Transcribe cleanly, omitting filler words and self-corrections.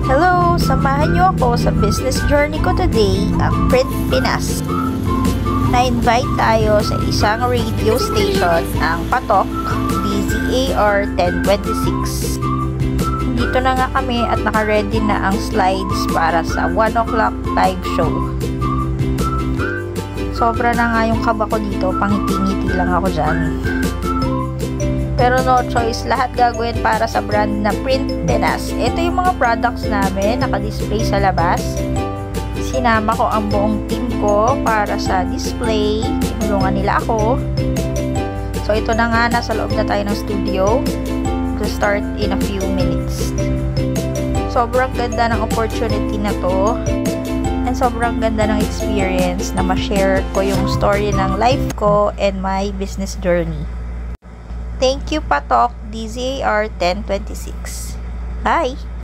Hello! Samahan niyo ako sa business journey ko today, ang Print Pinas. Na-invite tayo sa isang radio station, ang Patok, DZAR 1026. Dito na nga kami at naka-ready na ang slides para sa 1 o'clock live show. Sobra na nga yung kaba ko dito, pangiti-ngiti lang ako dyan. Pero no choice, lahat gagawin para sa brand na Print Pinas. Ito yung mga products namin, naka-display sa labas. Sinama ko ang buong team ko para sa display. Tinulungan nila ako. So ito na nga, nasa loob na tayo ng studio. To start in a few minutes. Sobrang ganda ng opportunity na to. And sobrang ganda ng experience na ma-share ko yung story ng life ko and my business journey. Thank you, Patok, DZAR 1026. Bye!